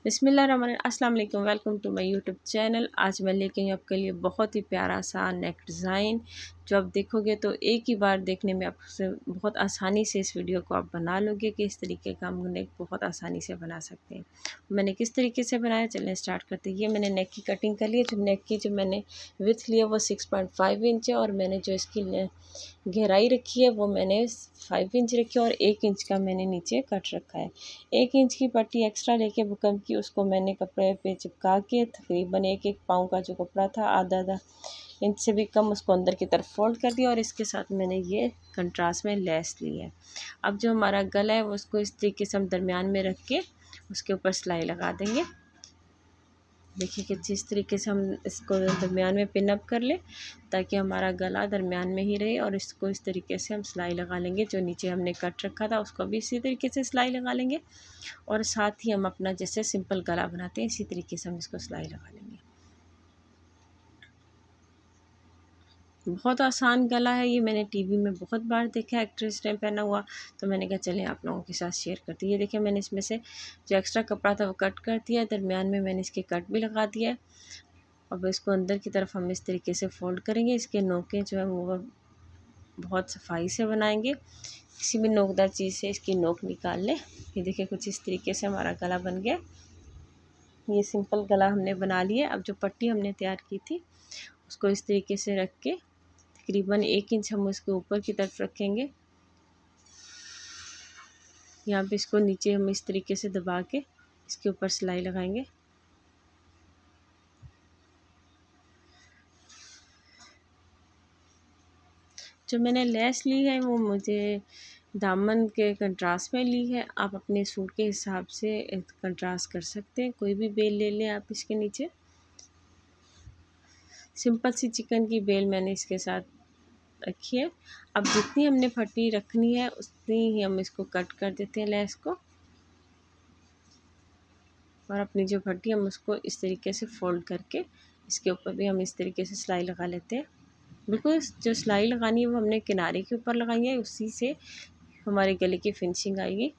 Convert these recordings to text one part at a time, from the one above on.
अस्सलाम वालेकुम, welcome to my YouTube channel. आज मैं लेके आई आपके लिए बहुत ही प्यारा सा नेक डिज़ाइन, जो आप देखोगे तो एक ही बार देखने में आपसे बहुत आसानी से इस वीडियो को आप बना लोगे कि इस तरीके का हम नेक बहुत आसानी से बना सकते हैं। मैंने किस तरीके से बनाया, चलिए स्टार्ट करते हैं। ये मैंने नेक की कटिंग कर ली है। जो नेक की जो मैंने विड्थ लिया वो 6.5 इंच है, और मैंने जो इसकी गहराई रखी है वो मैंने 5 इंच रखी है, और 1 इंच का मैंने नीचे कट रखा है। 1 इंच की पट्टी एक्स्ट्रा लेके बुकरम की उसको मैंने कपड़े पे चिपका के तकरीबन 1-1 पाँव का जो कपड़ा था आधा इंच से भी कम उसको अंदर की तरफ फोल्ड कर दिया, और इसके साथ मैंने ये कंट्रास्ट में लेस ली है। अब जो हमारा गला है वो उसको इस तरीके से हम दरमियान में रख के उसके ऊपर सिलाई लगा देंगे। देखिए कि जिस तरीके से हम इसको दरमियान में पिन अप कर ले ताकि हमारा गला दरमियान में ही रहे, और इसको इस तरीके से हम सिलाई लगा लेंगे। जो नीचे हमने कट रखा था उसको भी इसी तरीके से सिलाई लगा लेंगे, और साथ ही हम अपना जैसे सिंपल गला बनाते हैं इसी तरीके से हम इसको सिलाई लगा लेंगे। बहुत आसान गला है ये, मैंने टीवी में बहुत बार देखा है एक्ट्रेस ने पहना हुआ, तो मैंने कहा चलें आप लोगों के साथ शेयर करती हूँ। ये देखिए मैंने इसमें से जो एक्स्ट्रा कपड़ा था वो कट कर दिया, दरमियान में मैंने इसके कट भी लगा दिया है। अब इसको अंदर की तरफ हम इस तरीके से फ़ोल्ड करेंगे। इसके नोकें जो है वो बहुत सफाई से बनाएंगे, किसी भी नोकदार चीज़ से इसकी नोक निकाल लें। ये देखिए कुछ इस तरीके से हमारा गला बन गया। ये सिंपल गला हमने बना लिया। अब जो पट्टी हमने तैयार की थी उसको इस तरीके से रख के तकरीबन 1 इंच हम उसके ऊपर की तरफ रखेंगे। यहाँ पे इसको नीचे हम इस तरीके से दबा के इसके ऊपर सिलाई लगाएंगे। जो मैंने लेस ली है वो मुझे दामन के कंट्रास्ट में ली है। आप अपने सूट के हिसाब से कंट्रास्ट कर सकते हैं, कोई भी बेल ले लें आप इसके नीचे। सिंपल सी चिकन की बेल मैंने इसके साथ रखी है। अब जितनी हमने पट्टी रखनी है उतनी ही हम इसको कट कर देते हैं लेस को, और अपनी जो पट्टी हम उसको इस तरीके से फोल्ड करके इसके ऊपर भी हम इस तरीके से सिलाई लगा लेते हैं। बिल्कुल जो सिलाई लगानी है वो हमने किनारे के ऊपर लगाई है, उसी से हमारे गले की फिनिशिंग आएगी।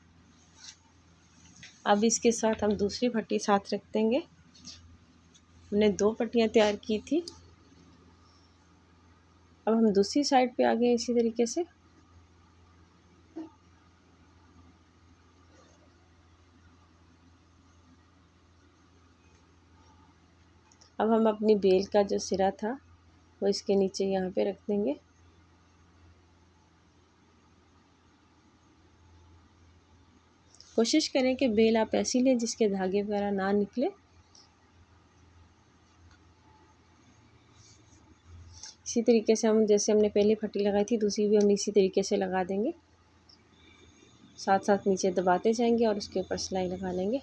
अब इसके साथ हम दूसरी पट्टी साथ रख देंगे। हमने 2 पट्टियाँ तैयार की थी। अब हम दूसरी साइड पे आ गए इसी तरीके से। अब हम अपनी बेल का जो सिरा था वो इसके नीचे यहाँ पे रख देंगे। कोशिश करें कि बेल आप ऐसी लें जिसके धागे वगैरह ना निकले। इसी तरीके से हम जैसे हमने पहली पट्टी लगाई थी दूसरी भी हम इसी तरीके से लगा देंगे, साथ साथ नीचे दबाते जाएंगे और उसके ऊपर सिलाई लगा लेंगे।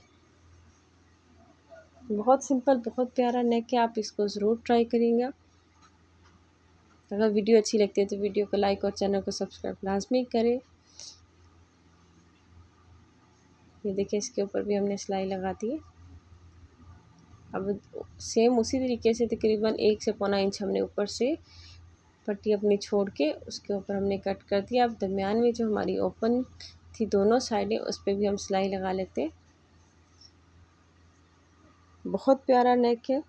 बहुत सिंपल, बहुत प्यारा नेक है, आप इसको ज़रूर ट्राई करिएगा। अगर वीडियो अच्छी लगती है तो वीडियो को लाइक और चैनल को सब्सक्राइब लाजमी करें। ये देखिए इसके ऊपर भी हमने सिलाई लगा दी है। अब सेम उसी तरीके से तकरीबन 1 से पौना इंच हमने ऊपर से पट्टी अपनी छोड़ के उसके ऊपर हमने कट कर दिया। अब दरमियान में जो हमारी ओपन थी दोनों साइडें उस पर भी हम सिलाई लगा लेते हैं। बहुत प्यारा नेक है।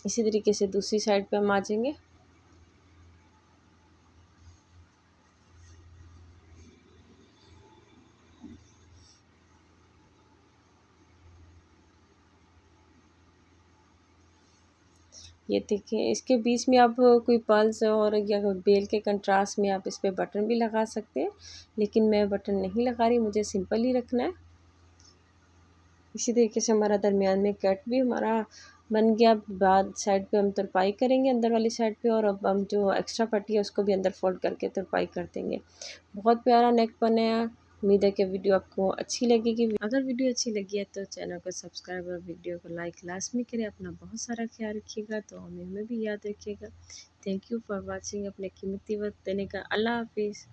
इसी तरीके से दूसरी साइड पे हम आ जाएंगे। ये देखिए इसके बीच में आप कोई पर्ल्स और या बेल के कंट्रास्ट में आप इस पे बटन भी लगा सकते हैं, लेकिन मैं बटन नहीं लगा रही, मुझे सिंपल ही रखना है। इसी तरीके से हमारा दरमियान में कट भी हमारा बन गया। बाद साइड पे हम तुरपाई करेंगे अंदर वाली साइड पे, और अब हम जो एक्स्ट्रा पट्टी है उसको भी अंदर फोल्ड करके तुरपाई कर देंगे। बहुत प्यारा नेक बनाया। उम्मीद है कि वीडियो आपको अच्छी लगेगी। अगर वीडियो अच्छी लगी है तो चैनल को सब्सक्राइब और वीडियो को लाइक लाजमी करें। अपना बहुत सारा ख्याल रखिएगा, तो हमें भी याद रखिएगा। Thank you for watching. अपने कीमती वक्त देने का। अल्लाह हाफिज़।